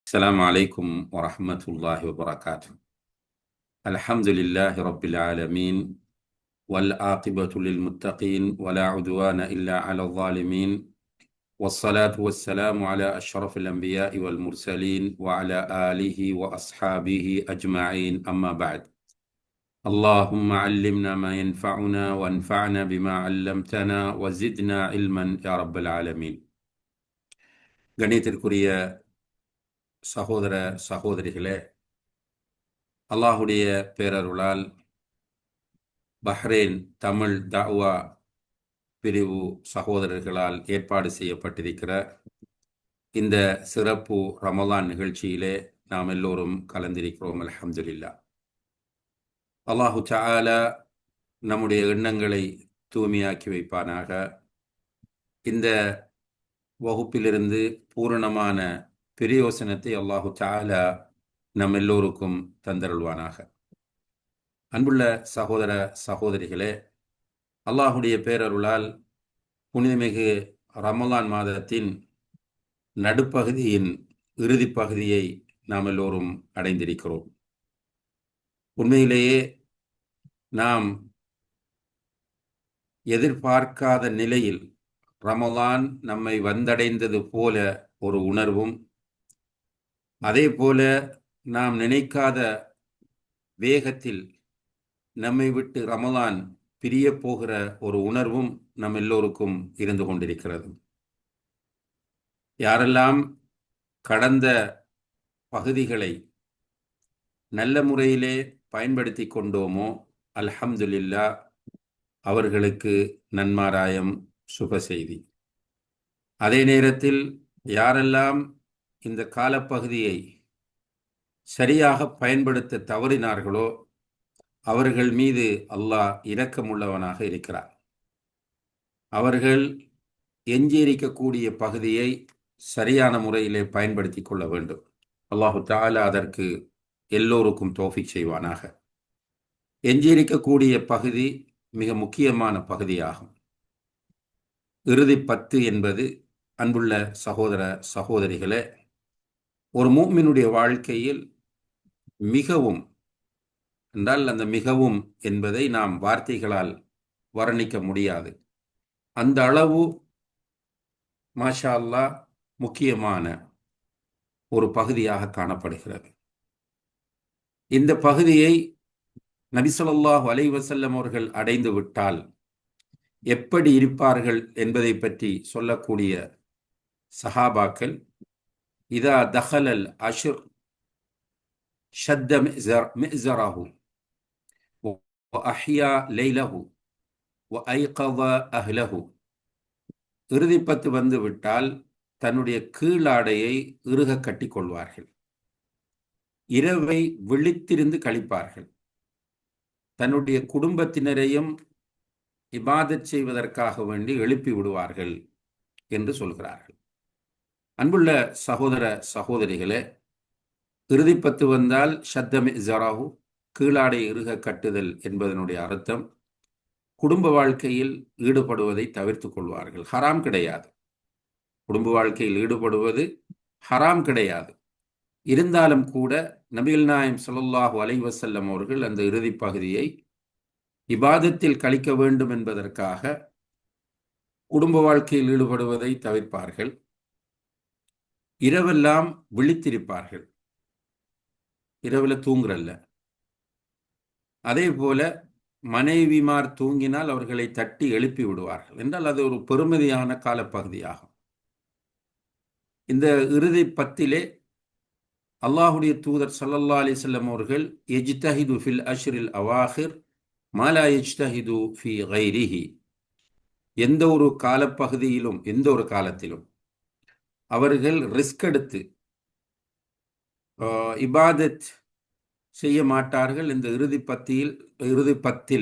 السلام عليكم ورحمة الله وبركاته. الحمد لله رب العالمين، والعاقبة للمتقين، ولا عدوان إلا على الظالمين، والصلاة والسلام على أشرف الأنبياء والمرسلين وعلى آله وأصحابه أجمعين، أما بعد. اللهم علمنا ما ينفعنا وانفعنا بما علمتنا وزدنا علما يا رب العالمين. கணித்திற்குரிய சகோதர சகோதரிகளே, அல்லாஹுடைய பேரருளால் பஹ்ரைன் தமிழ் தஅவா பிரிவு சகோதரர்களால் ஏற்பாடு செய்யப்பட்டிருக்கிற இந்த சிறப்பு ரமலான் நிகழ்ச்சியிலே நாம் எல்லோரும் கலந்திருக்கிறோம். அல்ஹம்துலில்லாஹ். அல்லாஹு தஆலா நம்முடைய எண்ணங்களை தூய்மையாக்கி வைப்பானாக. இந்த வகுப்பிலிருந்து பூரணமான பிரயோசனத்தை அல்லாஹு தஆலா நம் எல்லோருக்கும் தந்தருள்வானாக. அன்புள்ள சகோதர சகோதரிகளே, அல்லாஹுடைய பேரருளால் புனிதமிகு ரமலான் மாதத்தின் நடுப்பகுதியின் இறுதி பகுதியை நாம் எல்லோரும் அடைந்திருக்கிறோம். உண்மையிலேயே நாம் எதிர்பார்க்காத நிலையில் ரமலான் நம்மை வந்தடைந்தது போல ஒரு உணர்வும், அதே போல நாம் நினைக்காத வேகத்தில் நம்மை விட்டு ரமலான் பிரிய போகிற ஒரு உணர்வும் நம் எல்லோருக்கும் இருந்து கொண்டிருக்கிறது. யாரெல்லாம் கடந்த பகுதிகளை நல்ல முறையிலே பயன்படுத்தி கொண்டோமோ, அல்ஹம்துலில்லாஹ், அவர்களுக்கு நன்மாராயம், சுப செய்தி. அதே நேரத்தில் யாரெல்லாம் இந்த காலப்பகுதியை சரியாக பயன்படுத்த தவறினார்களோ அவர்கள் மீது அல்லாஹ் இரக்கமுள்ளவனாக இருக்கிறார். அவர்கள் எஞ்சியிருக்கக்கூடிய பகுதியை சரியான முறையிலே பயன்படுத்தி கொள்ள வேண்டும். அல்லாஹு தஆலா அதற்கு எல்லோருக்கும் தௌஃபீக் செய்வானாக. எஞ்சியிருக்கக்கூடிய பகுதி மிக முக்கியமான பகுதியாகும். இறுதி 10 என்பது, அன்புள்ள சகோதர சகோதரிகளே, ஒரு மூமினுடைய வாழ்க்கையில் மிகவும் என்றால், அந்த மிகவும் என்பதை நாம் வார்த்தைகளால் வர்ணிக்க முடியாது. அந்த அளவு மாஷா அல்லாஹ் முக்கியமான ஒரு பகுதியாக காணப்படுகிறது. இந்த பகுதியை நபி ஸல்லல்லாஹு அலைஹி வஸல்லம் அவர்கள் அடைந்து விட்டால் எப்படி இருப்பார்கள் என்பதை பற்றி சொல்லக்கூடிய சஹாபாக்கள், இதா தஹலல் அஷ்ர் ஷத்த மிஅ்ஸரஹு வ அஹ்யா லைலஹு வ ஐகத அஹ்லஹு. இறுதி 10 வந்து விட்டால் தன்னுடைய கீழாடையை இறுக கட்டிக் கொள்வார்கள். இரவை விழித்திருந்து கழிப்பார்கள். தன்னுடைய குடும்பத்தினரையும் இபாதத் செய்வதற்காக வேண்டி எழுப்பி விடுவார்கள் என்று சொல்கிறார்கள். அன்புள்ள சகோதர சகோதரிகளே, இறுதி 10 வந்தால் ஷத்தமி ஜராஹு, கீழாடை இறுக கட்டுதல் என்பதனுடைய அர்த்தம் குடும்ப வாழ்க்கையில் ஈடுபடுவதை தவிர்த்து கொள்வார்கள். ஹராம் கிடையாது. குடும்ப வாழ்க்கையில் ஈடுபடுவது ஹராம் கிடையாது. இருந்தாலும் கூட நபிகள் நாயகம் ஸல்லல்லாஹு அலைஹி வஸல்லம் அவர்கள் அந்த இறுதி பகுதியை இபாதத்தில் கழிக்க வேண்டும் என்பதற்காக குடும்ப வாழ்க்கையில் ஈடுபடுவதை தவிர்ப்பார்கள். இரவெல்லாம் விழித்திருப்பார்கள். இரவில் தூங்குறல்ல. அதே போல மனைவிமார் தூங்கினால் அவர்களை தட்டி எழுப்பி விடுவார்கள். என்றால் அது ஒரு பெருமதியான காலப்பகுதியாகும். இந்த இறுதி 10 அல்லாஹுடைய தூதர் ஸல்லல்லாஹு அலைஹி வஸல்லம் அவர்கள் யஜ்தஹிது ஃபில் அஷ்ரில் அவாஹிர் மா லா யஜ்தஹிது ஃபி கைரிஹி, எந்த ஒரு காலப்பகுதியிலும் எந்த ஒரு காலத்திலும் அவர்கள் ரிஸ்க் எடுத்து இபாதத் செய்ய மாட்டார்கள் இந்த இறுதி 10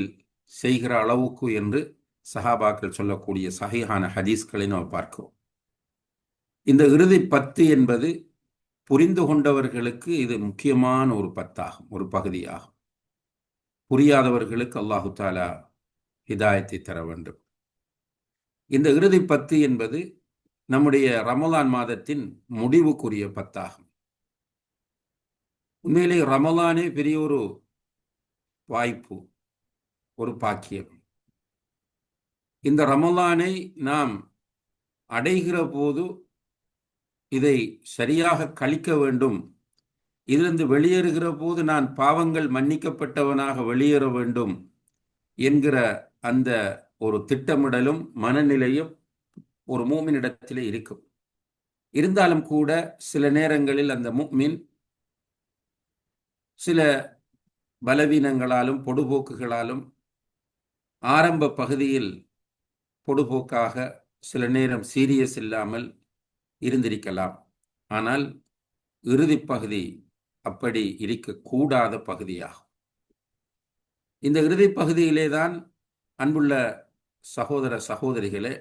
செய்கிற அளவுக்கு என்று சஹாபாக்கள் சொல்லக்கூடிய சஹீஹான ஹதீஸ்களை நாம் பார்க்கிறோம். இந்த இறுதி 10 என்பது புரிந்து கொண்டவர்களுக்கு இது முக்கியமான ஒரு 10 ஆகும், ஒரு பகுதியாகும். புரியாதவர்களுக்கு அல்லாஹு தஆலா ஹிதாயத்தை தர வேண்டும். இந்த இறுதி 10 என்பது நம்முடைய ரமலான் மாதத்தின் முடிவுக்குரிய 10 ஆகும். உண்மையிலே ரமலானே பெரிய ஒரு வாய்ப்பு, ஒரு பாக்கியம். இந்த ரமலானை நாம் அடைகிற போது இதை சரியாக கழிக்க வேண்டும். இதிலிருந்து வெளியேறுகிற போது நான் பாவங்கள் மன்னிக்கப்பட்டவனாக வெளியேற வேண்டும் என்கிற அந்த ஒரு திட்டமிடலும் மனநிலையும் ஒரு மூமினிடத்திலே இருக்கும். இருந்தாலும் கூட சில நேரங்களில் அந்த மூமின் சில பலவீனங்களாலும் பொடுபோக்குகளாலும் ஆரம்ப பகுதியில் பொடுபோக்காக சில நேரம் சீரியஸ் இல்லாமல் இருந்திருக்கலாம். ஆனால் இறுதி பகுதி அப்படி இருக்கக்கூடாத பகுதியாகும். இந்த இறுதி பகுதியிலே தான் அன்புள்ள சகோதர சகோதரிகளே,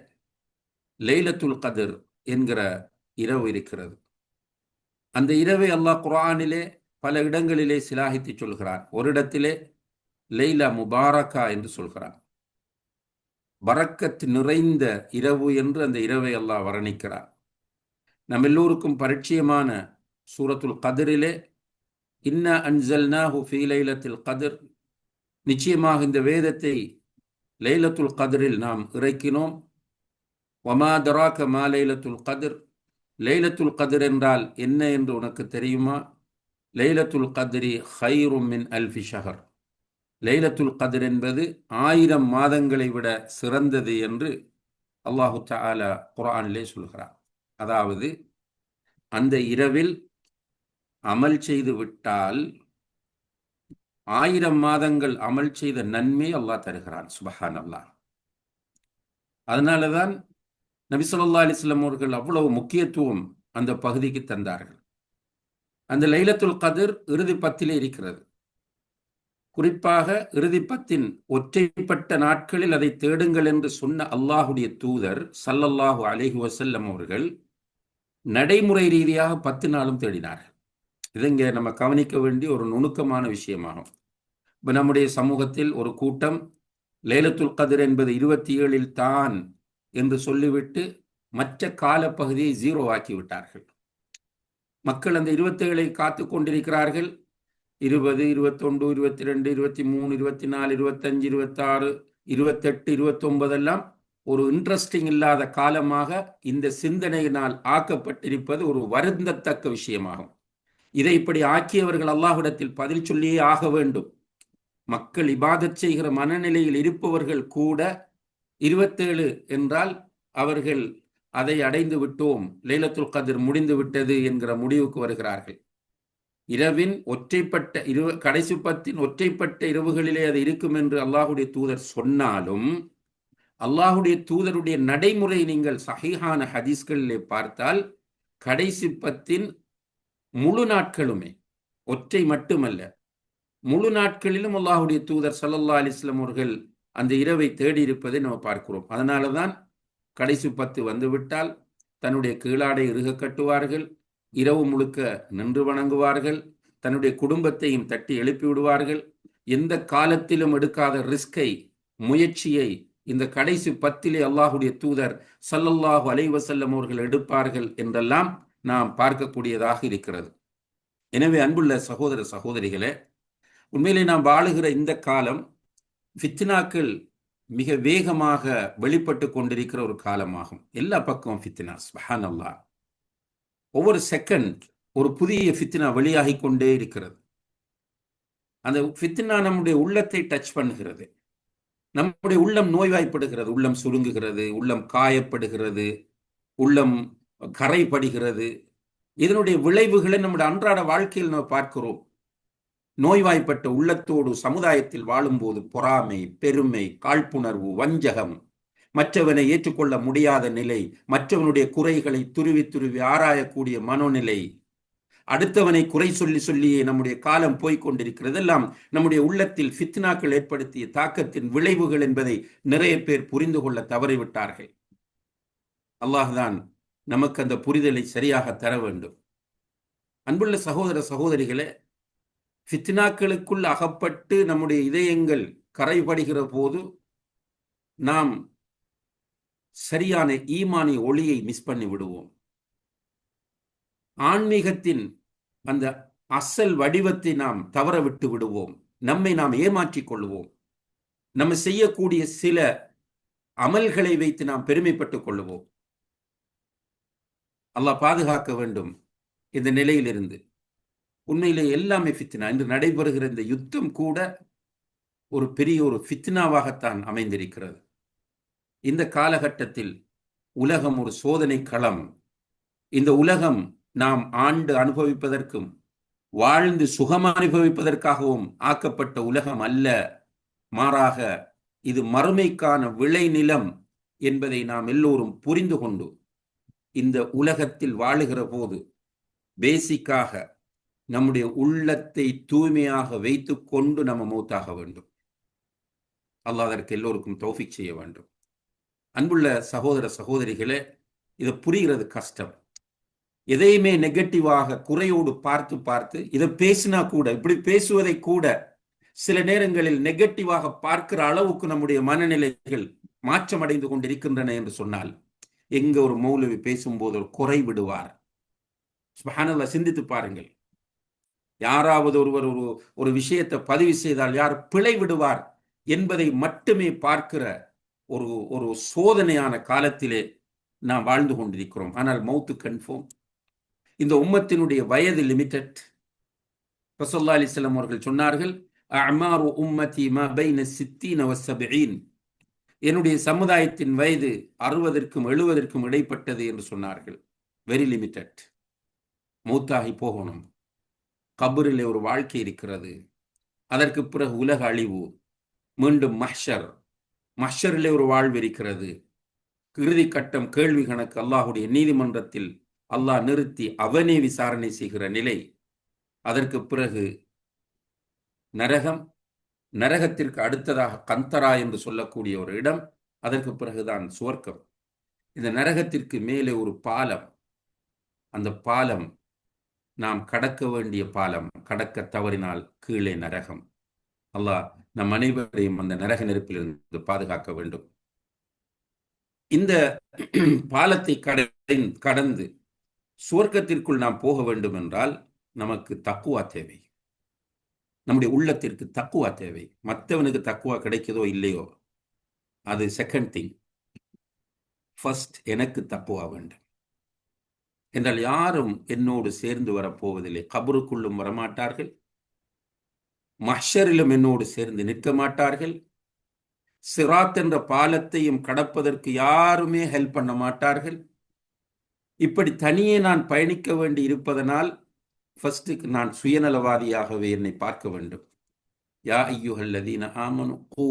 லைலத்துல் கதிர் என்கிற இரவு இருக்கிறது. அந்த இரவை அல்லாஹ் குர்ஆனிலே பல இடங்களிலே சிலாகித்து சொல்கிறார். ஒரு இடத்திலே லைலா முபாரக்கா என்று சொல்கிறார். பரக்கத் நிறைந்த இரவு என்று அந்த இரவை அல்லாஹ் வர்ணிக்கிறார். நம் எல்லோருக்கும் பரிச்சயமான சூரத்துல் கதிரிலே இன்னா அன்சல்னாஹு ஃபீ லைலத்தில் கதிர், நிச்சயமாக இந்த வேதத்தை லைலத்துல் கதிரில் நாம் இறக்கினோம். வமா தராக மா லைலத்துல் கதிர், லைலத்துல் கதிர் என்றால் என்ன என்று உனக்கு தெரியுமா? லைலத்துல் கதிரி ஹைரும் மின் அல்ஃபி ஷஹர், லைலத்துல் கதிர் என்பது 1000 மாதங்களை விட சிறந்தது என்று அல்லாஹு தஆலா குர்ஆனிலே சொல்கிறார். அதாவது அந்த இரவில் அமல் செய்து விட்டால் 1000 மாதங்கள் அமல் செய்த நன்மை அல்லாஹ் தருகிறான். சுப்ஹானல்லாஹ். அதனாலதான் நபி ஸல்லல்லாஹு அலைஹி வஸல்லம் அவர்கள் அவ்வளவு முக்கியத்துவம் அந்த பகுதிக்கு தந்தார்கள். அந்த லைலத்துல் கதிர் இறுதி பத்திலே இருக்கிறது. குறிப்பாக இறுதி பத்தின் ஒற்றைப்பட்ட நாட்களில் அதை தேடுங்கள் என்று சொன்ன அல்லாஹுடைய தூதர் ஸல்லல்லாஹு அலைஹி வஸல்லம் அவர்கள் நடைமுறை ரீதியாக 10 நாளும் தேடினார்கள். இது இங்கே நம்ம கவனிக்க வேண்டிய ஒரு நுணுக்கமான விஷயமாகும். இப்போ நம்முடைய சமூகத்தில் ஒரு கூட்டம் லைலத்துல் கதிர் என்பது 27 தான் என்று சொல்லிவிட்டு மற்ற காலப்பகுதியை 0 ஆக்கி விட்டார்கள். மக்கள் அந்த 27 காத்து கொண்டிருக்கிறார்கள். 20, 21, 22, 23, 24, 25, 26, 28, 29 எல்லாம் ஒரு இன்ட்ரெஸ்டிங் இல்லாத காலமாக இந்த சிந்தனையினால் ஆக்கப்பட்டிருப்பது ஒரு வருந்தத்தக்க விஷயமாகும். இதை இப்படி ஆக்கியவர்கள் அல்லாஹ்விடத்தில் பதில் சொல்லியே ஆக வேண்டும். மக்கள் இபாதத் செய்கிற மனநிலையில் இருப்பவர்கள் கூட 27 என்றால் அவர்கள் அதை அடைந்து விட்டோம், லைலத்துல் கதிர் முடிந்து விட்டது என்கிற முடிவுக்கு வருகிறார்கள். இரவின் ஒற்றைப்பட்ட கடைசி 10 ஒற்றைப்பட்ட இரவுகளிலே அது இருக்கும் என்று அல்லாஹுடைய தூதர் சொன்னாலும் அல்லாஹுடைய தூதருடைய நடைமுறை நீங்கள் சஹீஹான ஹதீஸ்களிலே பார்த்தால் கடைசி 10 முழு நாட்களுமே, ஒற்றை மட்டுமல்ல, முழு நாட்களிலும் அல்லாஹுடைய தூதர் ஸல்லல்லாஹு அலைஹி வஸல்லம் அவர்கள் அந்த இரவை தேடி இருப்பதை நம்ம பார்க்கிறோம். அதனால தான் கடைசி 10 வந்துவிட்டால் தன்னுடைய கீழாடை இறுக கட்டுவார்கள், இரவு முழுக்க நின்று வணங்குவார்கள், தன்னுடைய குடும்பத்தையும் தட்டி எழுப்பி விடுவார்கள். எந்த காலத்திலும் எடுக்காத ரிஸ்கை, முயற்சியை இந்த கடைசி 10 அல்லாஹுடைய தூதர் ஸல்லல்லாஹு அலைஹி வஸல்லம் அவர்கள் எடுப்பார்கள் என்றெல்லாம் நாம் பார்க்கக்கூடியதாக இருக்கிறது. எனவே அன்புள்ள சகோதர சகோதரிகளே, உண்மையிலே நாம் வாழுகிற இந்த காலம் ஃபித்னாக்கள் மிக வேகமாக வெளிப்பட்டு கொண்டிருக்கிற ஒரு காலமாகும். எல்லா பக்கமும் ஃபித்னா, சுப்ஹானல்லாஹ். ஒவ்வொரு செகண்ட் ஒரு புதிய ஃபித்னா வெளியாகி கொண்டே இருக்கிறது. அந்த ஃபித்னா நம்முடைய உள்ளத்தை டச் பண்ணுகிறது. நம்முடைய உள்ளம் நோய்வாய்ப்படுகிறது, உள்ளம் சுருங்குகிறது, உள்ளம் காயப்படுகிறது, உள்ளம் கரைப்படுகிறது. இதனுடைய விளைவுகளை நம்முடைய அன்றாட வாழ்க்கையில் நாம் பார்க்கிறோம். நோய்வாய்ப்பட்ட உள்ளத்தோடு சமுதாயத்தில் வாழும்போது பொறாமை, பெருமை, காழ்ப்புணர்வு, வஞ்சகம், மற்றவனை ஏற்றுக்கொள்ள முடியாத நிலை, மற்றவனுடைய குறைகளை துருவி துருவி ஆராயக்கூடிய மனோநிலை, அடுத்தவனை குறை சொல்லி சொல்லியே நம்முடைய காலம் போய்கொண்டிருக்கிறது. எல்லாம் நம்முடைய உள்ளத்தில் ஃபித்னாக்கள் ஏற்படுத்திய தாக்கத்தின் விளைவுகள் என்பதை நிறைய பேர் புரிந்து கொள்ள தவறிவிட்டார்கள். அல்லாஹ்தான் நமக்கு அந்த புரிதலை சரியாக தர வேண்டும். அன்புள்ள சகோதர சகோதரிகளே, ஃபித்னாக்களுக்குள் அகப்பட்டு நம்முடைய இதயங்கள் கரைபடுகிற போது நாம் சரியான ஈமானிய ஒளியை மிஸ் பண்ணி விடுவோம். ஆன்மீகத்தின் அந்த அசல் வடிவத்தை நாம் தவற விட்டு விடுவோம், நம்மை நாம் ஏமாற்றிக் கொள்வோம், நம்ம செய்யக்கூடிய சில அமல்களை வைத்து நாம் பெருமைப்பட்டுக் கொள்வோம். அல்லாஹ் பாதுகாக்க வேண்டும் இந்த நிலையிலிருந்து. உண்மையிலே எல்லாமே ஃபித்னா. இன்று நடைபெறுகிற இந்த யுத்தம் கூட ஒரு பெரிய ஒரு ஃபித்னாவாகத்தான் அமைந்திருக்கிறது. இந்த காலகட்டத்தில் உலகம் ஒரு சோதனை களம். இந்த உலகம் நாம் ஆண்டு அனுபவிப்பதற்கும் வாழ்ந்து சுகம் அனுபவிப்பதற்காகவும் ஆக்கப்பட்ட உலகம் அல்ல. மாறாக இது மறுமைக்கான விளைநிலம் என்பதை நாம் எல்லோரும் புரிந்து கொண்டு இந்த உலகத்தில் வாழுகிற போது பேசிக்காக நம்முடைய உள்ளத்தை தூய்மையாக வைத்துக் கொண்டு நம்ம மௌத்தாக வேண்டும். அல்லாஹ் அதற்கு எல்லோருக்கும் தௌஃபீக் செய்ய வேண்டும். அன்புள்ள சகோதர சகோதரிகளே, இதை புரிகிறது கஷ்டம். எதையுமே நெகட்டிவாக குறையோடு பார்த்து பார்த்து இதை பேசினா கூட, இப்படி பேசுவதை கூட சில நேரங்களில் நெகட்டிவாக பார்க்கிற அளவுக்கு நம்முடைய மனநிலைகள் மாற்றமடைந்து கொண்டிருக்கின்றன என்று சொன்னால், எங்க ஒரு மௌலவி பேசும்போது ஒரு குறை விடுவார், சுப்ஹானல்லாஹ், சிந்தித்து பாருங்கள். யாராவது ஒருவர் ஒரு விஷயத்தை பதிவு செய்தால் யார் பிழை விடுவார் என்பதை மட்டுமே பார்க்கிற ஒரு சோதனையான காலத்திலே நாம் வாழ்ந்து கொண்டிருக்கிறோம். ஆனால் மௌத்து கன்ஃபார்ம். இந்த உம்மத்தினுடைய வயது லிமிட்டட். ரசூலுல்லாஹி அலைஹி வஸல்லம் அவர்கள் சொன்னார்கள், அஅமாரு உம்மதி மா பைன 60 வ 70. என்னுடைய சமுதாயத்தின் வயது 60க்கும் 70க்கும் இடைப்பட்டது என்று சொன்னார்கள். Very limited. மௌத்தாகி போகணும். கபரிலே ஒரு வாழ்க்கை இருக்கிறது. அதற்கு பிறகு உலக அழிவு, மீண்டும் மஹ்ஷர், மஹ்ஷரிலே ஒரு வாழ்வு இருக்கிறது. இறுதி கட்டம் கேள்வி கணக்கு அல்லாஹுடைய நீதிமன்றத்தில் அல்லாஹ் நிறுத்தி அவனே விசாரணை செய்கிற நிலை. அதற்கு பிறகு நரகம், நரகத்திற்கு அடுத்ததாக கந்தரா என்று சொல்லக்கூடிய ஒரு இடம், அதற்கு பிறகுதான் சுவர்க்கம். இந்த நரகத்திற்கு மேலே ஒரு பாலம். அந்த பாலம் நாம் கடக்க வேண்டிய பாலம். கடக்க தவறினால் கீழே நரகம். அல்லாஹ் நம் அனைவரையும் அந்த நரக நெருப்பிலிருந்து பாதுகாக்க வேண்டும். இந்த பாலத்தை கடந்து சுவர்க்கத்திற்குள் நாம் போக வேண்டும் என்றால் நமக்கு தக்குவா தேவை. நம்முடைய உள்ளத்திற்கு தக்குவா தேவை. மற்றவனுக்கு தக்குவா கிடைக்குதோ இல்லையோ அது செகண்ட் திங். ஃபர்ஸ்ட் எனக்கு தக்குவா வேண்டும் என்றால் யாரும் என்னோடு சேர்ந்து வரப்போவதில்லை. கபருக்குள்ளும் வரமாட்டார்கள், மஹ்ஷரிலும் என்னோடு சேர்ந்து நிற்க மாட்டார்கள். சிராத் என்ற பாலத்தையும் கடப்பதற்கு யாருமே ஹெல்ப் பண்ண மாட்டார்கள். இப்படி தனியே நான் பயணிக்க வேண்டி இருப்பதனால் ஃபர்ஸ்டுக்கு நான் சுயநலவாதியாகவே என்னை பார்க்க வேண்டும். யா அய்யுஹல்லதீன ஆமனு கூ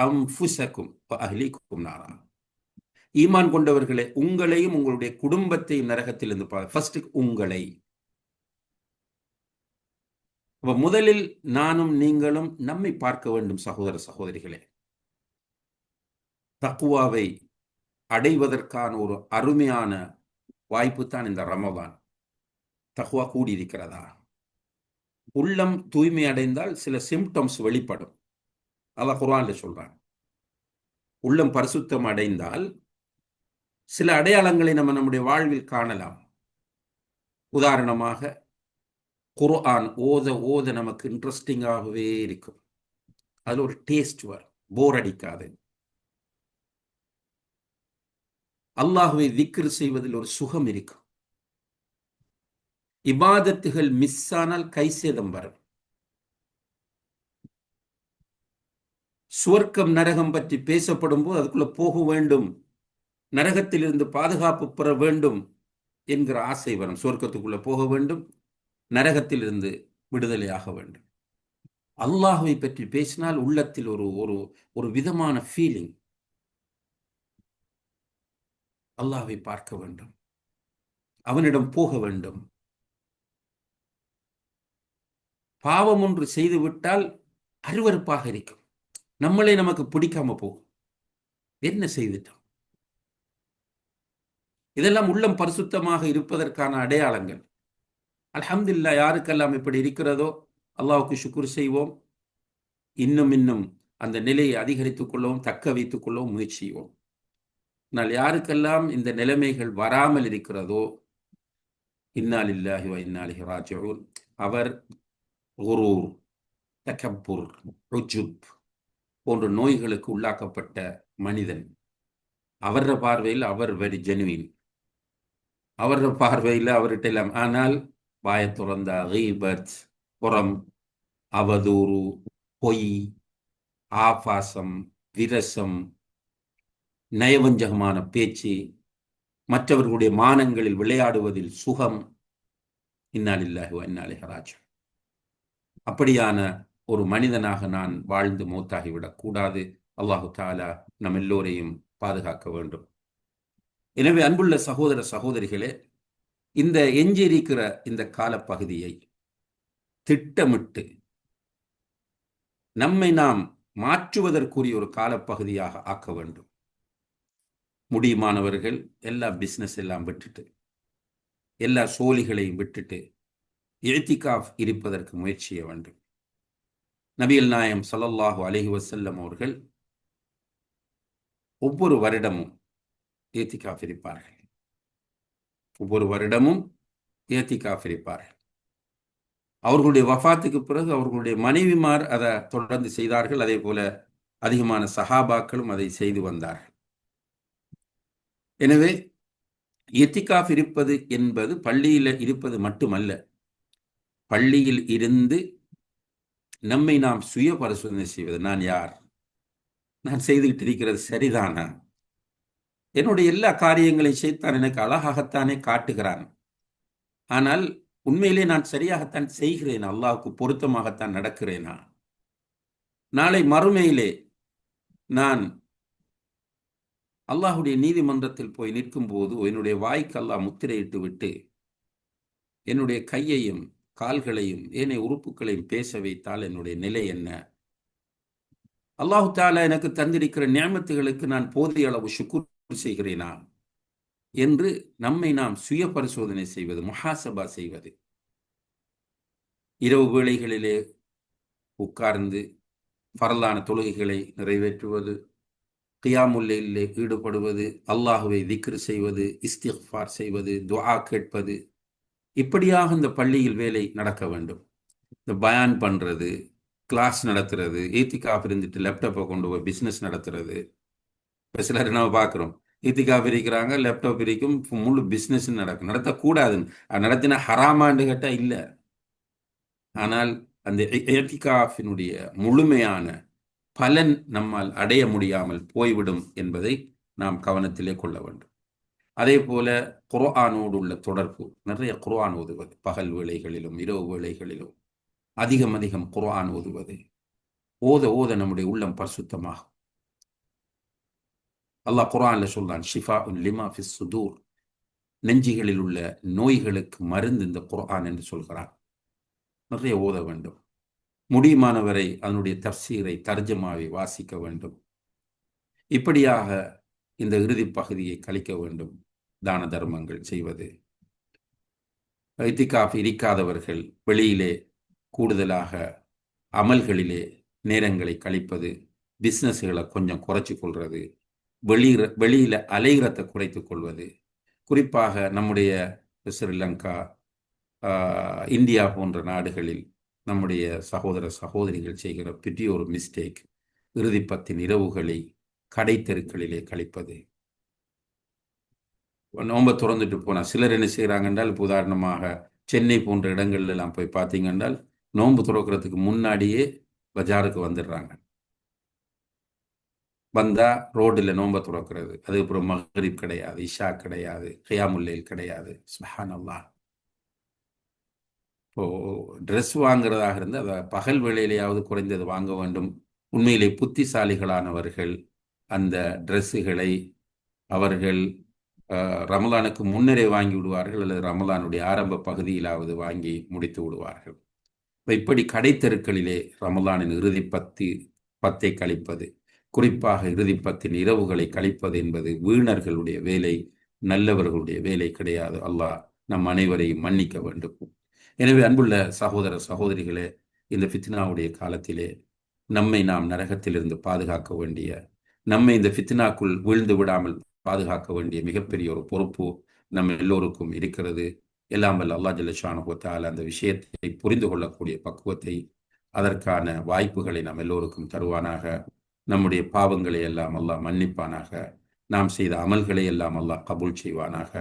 அன்ஃபுஸக்கும் வ அஹ்லீக்கும் நாரா. ஈமான் கொண்டவர்களே, உங்களையும் உங்களுடைய குடும்பத்தையும் நரகத்திலிருந்து ஃபர்ஸ்ட் உங்களை. முதலில் நானும் நீங்களும் நம்மை பார்க்க வேண்டும். சகோதர சகோதரிகளே, தக்குவாவை அடைவதற்கான ஒரு அருமையான வாய்ப்பு தான் இந்த ரமதான். தக்குவா கூடியிருக்கிறதா? உள்ளம் தூய்மை அடைந்தால் சில சிம்டம்ஸ் வெளிப்படும். அல்லாஹ் குர்ஆன்ல சொல்றான். உள்ளம் பரிசுத்தம் அடைந்தால் சில அடையாளங்களை நம்ம நம்முடைய வாழ்வில் காணலாம். உதாரணமாக, குர்ஆன் ஓத ஓத நமக்கு இன்ட்ரெஸ்டிங்காகவே இருக்கும். அதுல ஒரு டேஸ்ட் வரும், போர் அடிக்காது. அல்லாஹ்வை திக்ர் செய்வதில் ஒரு சுகம் இருக்கும். இபாதத்துகள் மிஸ் ஆனால் கைசேதம் வரும். சுவர்க்கம் நரகம் பற்றி பேசப்படும் போது அதுக்குள்ள போக வேண்டும், நரகத்திலிருந்து பாதுகாப்பு பெற வேண்டும் என்கிற ஆசை வரும். சுவர்க்கத்துக்குள்ள போக வேண்டும், நரகத்திலிருந்து விடுதலையாக வேண்டும். அல்லாஹ்வை பற்றி பேசினால் உள்ளத்தில் ஒரு விதமான ஃபீலிங். அல்லாஹ்வை பார்க்க வேண்டும், அவனிடம் போக வேண்டும். பாவம் ஒன்று செய்துவிட்டால் அருவருப்பாக இருக்கும். நம்மளே நமக்கு பிடிக்காம போகும். என்ன செய்துட்டோம்? இதெல்லாம் உள்ளம் பரிசுத்தமாக இருப்பதற்கான அடையாளங்கள். அல்ஹம்துலில்லாஹ், யாருக்கெல்லாம் இப்படி இருக்கிறதோ அல்லாஹ்வுக்கு ஷுக்ர் செய்வோம். இன்னும் இன்னும் அந்த நிலையை அதிகரித்துக் கொள்ளவும் தக்க வைத்துக் கொள்ளவும் முயற்சி செய்வோம். ஆனால் யாருக்கெல்லாம் இந்த நிலைமைகள் வராமல் இருக்கிறதோ, இன்னா லில்லாஹி வ இன்னா இலைஹி ராஜிஊன், அவர் குரூர், தகப்புர், உஜுப் போன்ற நோய்களுக்கு உள்ளாக்கப்பட்ட மனிதன். அவர பார்வையில் அவர் வெரி ஜெனுவின், அவர பார்வையில் அவர்கிட்ட எல்லாம். ஆனால் வாய துறந்த கீபத், புறம், அவதூறு, பொய், ஆபாசம், விரசம், நயவஞ்சகமான பேச்சு, மற்றவர்களுடைய மானங்களில் விளையாடுவதில் சுகம். இன்னா லில்லாஹி வ இன்னா இலைஹி ராஜிஊன். அப்படியான ஒரு மனிதனாக நான் வாழ்ந்து மௌத்தாகிவிடக் கூடாது. அல்லாஹு தாலா நம் எல்லோரையும் பாதுகாக்க வேண்டும். எனவே அன்புள்ள சகோதர சகோதரிகளே, இந்த எஞ்சியிருக்கிற இந்த காலப்பகுதியை திட்டமிட்டு நம்மை நாம் மாற்றுவதற்குரிய ஒரு காலப்பகுதியாக ஆக்க வேண்டும். முடியுமானவர்கள் எல்லா பிஸ்னஸ் எல்லாம் விட்டுட்டு, எல்லா சோழிகளையும் விட்டுட்டு இஅ்திகாஃப் இருப்பதற்கு முயற்சி செய்ய வேண்டும். நபிகள் நாயகம் ஸல்லல்லாஹு அலைஹி வஸல்லம் அவர்கள் ஒவ்வொரு வருடமும் இஅ்திகாஃப் இருப்பார்கள். ஒவ்வொரு வருடமும் இஅ்திகாஃப் இருப்பார்கள். அவர்களுடைய வஃபாத்துக்கு பிறகு அவர்களுடைய மனைவிமார் அதை தொடர்ந்து செய்தார்கள். அதே போல அதிகமான சஹாபாக்களும் அதை செய்து வந்தார்கள். எனவே இஅ்திகாஃப் இருப்பது என்பது பள்ளியில் இருப்பது மட்டுமல்ல, பள்ளியில் இருந்து நம்மை நாம் சுய பரிசோதனை செய்வது. நான் யார்? நான் செய்துகிட்டு இருக்கிறது சரிதானா? என்னுடைய எல்லா காரியங்களையும் செய்தான் எனக்கு அழகாகத்தானே காட்டுகிறான். ஆனால் உண்மையிலே நான் சரியாகத்தான் செய்கிறேன், அல்லாஹ்வுக்கு பொருத்தமாகத்தான் நடக்கிறேனா? நாளை மறுமையிலே நான் அல்லாஹுடைய நீதிமன்றத்தில் போய் நிற்கும் போது என்னுடைய வாய்க்கு அல்லாஹ் முத்திரையிட்டு விட்டு என்னுடைய கையையும் கால்களையும் ஏனைய உறுப்புகளையும் பேச வைத்தால் என்னுடைய நிலை என்ன? அல்லாஹு தாலா எனக்கு தந்திருக்கிற நியமத்துகளுக்கு நான் போதிய அளவு ஷுக்குர் செய்கிறேனா என்று நம்மை நாம் சுய பரிசோதனை செய்வது, முஹாசபா செய்வது. இரவு வேளைகளிலே உட்கார்ந்து ஃபர்லான தொழுகைகளை நிறைவேற்றுவது, கியாமுல் லைலிலே ஈடுபடுவது, அல்லாஹுவை திக்ர் செய்வது, இஸ்திக்ஃபார் செய்வது, துஆ கேட்பது, இப்படியாக இந்த பள்ளியில் வேலை நடக்க வேண்டும். இந்த பயான் பண்றது, கிளாஸ் நடத்துறது, இஅ்திகாஃப் இருந்துட்டு லேப்டாப்பை கொண்டு போய் பிஸ்னஸ் நடத்துறது. இப்போ சிலர் நம்ம பார்க்குறோம், இஅ்திகாஃப் இருக்கிறாங்க, லேப்டாப் இருக்கும், முழு பிஸ்னஸ் நடக்கும். நடத்தக்கூடாதுன்னு, அது நடத்தினா ஹராமான்னு கேட்டால் இல்லை. ஆனால் அந்த இஅ்திகாஃபினுடைய முழுமையான பலன் நம்மால் அடைய முடியாமல் போய்விடும் என்பதை நாம் கவனத்திலே கொள்ள வேண்டும். அதே போல குர்ஆனோடு உள்ள தொடர்பு, நிறைய குர்ஆன் ஓதுவது, பகல் வேளைகளிலும் இரவு வேளைகளிலும் அதிகம் அதிகம் குர்ஆன் ஓதுவது. ஓத ஓத நம்முடைய உள்ளம் பரிசுத்தமாகும். அல்லாஹ் குர்ஆன்ல சொல்றான், ஷிஃபாஉன் லிமா ஃபிஸ் சுதூர், நெஞ்சுகளில் உள்ள நோய்களுக்கு மருந்து இந்த குர்ஆன் என்று சொல்கிறான். நிறைய ஓத வேண்டும். முடியுமானவரை அதனுடைய தஃப்சீரை, தர்ஜமாவை வாசிக்க வேண்டும். இப்படியாக இந்த இறுதி பகுதியை கழிக்க வேண்டும். தான தர்மங்கள் செய்வது, இஅ்திகாஃப் இருக்காதவர்கள் வெளியிலே கூடுதலாக அமல்களிலே நேரங்களை கழிப்பது, பிஸ்னஸ்களை கொஞ்சம் குறைச்சி கொள்வது, வெளியில அலைகிறத்தை குறைத்து கொள்வது. குறிப்பாக நம்முடைய ஸ்ரீலங்கா, இந்தியா போன்ற நாடுகளில் நம்முடைய சகோதர சகோதரிகள் செய்கிற பெரிய ஒரு மிஸ்டேக், இறுதி பத்தின் இரவுகளை கடை தெருக்களிலே கழிப்பது. நோன்பை திறந்துட்டு போனால் சிலர் என்ன செய்கிறாங்க என்றால், இப்போ உதாரணமாக சென்னை போன்ற இடங்கள்ல எல்லாம் போய் பார்த்தீங்க என்றால், நோன்பு துறக்கிறதுக்கு முன்னாடியே பஜாருக்கு வந்துடுறாங்க. வந்தா ரோடில் நோன்பை துறக்கிறது. அதுக்கப்புறம் மக்ரிப் கிடையாது, இஷா கிடையாது, கியாமுல் லைல் கிடையாது. சுப்ஹானல்லாஹ். இப்போ ட்ரெஸ் வாங்குறதாக இருந்து அதை பகல் வேளையிலேயாவது குறைந்தது வாங்க வேண்டும். உண்மையிலே புத்திசாலிகளானவர்கள் அந்த ட்ரெஸ்ஸுகளை அவர்கள் ரமலானுக்கு முன்னரே வாங்கி விடுவார்கள், அல்லது ரமலானுடைய ஆரம்ப பகுதியிலாவது வாங்கி முடித்து விடுவார்கள். இப்படி கடைத்தெருக்களிலே ரமலானின் இறுதி பத்தை கழிப்பது, குறிப்பாக இறுதி பத்தின் இரவுகளை கழிப்பது என்பது வீணர்களுடைய வேலை, நல்லவர்களுடைய வேலை கிடையாது. அல்லாஹ் நம் அனைவரையும் மன்னிக்க வேண்டும். எனவே அன்புள்ள சகோதர சகோதரிகளே, இந்த ஃபித்னாவுடைய காலத்திலே நம்மை நாம் நரகத்திலிருந்து பாதுகாக்க வேண்டிய, நம்மை இந்த ஃபித்னாக்குள் வீழ்ந்து விடாமல் பாதுகாக்க வேண்டிய மிகப்பெரிய ஒரு பொறுப்பு நம் எல்லோருக்கும் இருக்கிறது. எல்லாம் வல்ல அல்லாஹ் ஜல்ல ஷானஹு வ தஆலா அந்த விஷயத்தை புரிந்து கொள்ளக்கூடிய பக்குவத்தை, அதற்கான வாய்ப்புகளை நாம் எல்லோருக்கும் தருவானாக. நம்முடைய பாவங்களை எல்லாம் அல்லாஹ் மன்னிப்பானாக. நாம் செய்த அமல்களை எல்லாம் அல்லாஹ் கபூல் செய்வானாக.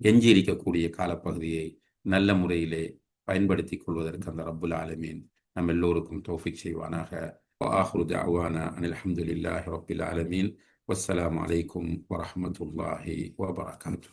எஞ்சி இருக்கக்கூடிய காலப்பகுதியை நல்ல முறையிலே பயன்படுத்திக் கொள்வதற்கு அந்த ரப்புல் ஆலமீன் நம் எல்லோருக்கும் தௌஃபீக் செய்வானாக. وآخر دعوانا أن الحمد لله رب العالمين والسلام عليكم ورحمة الله وبركاته.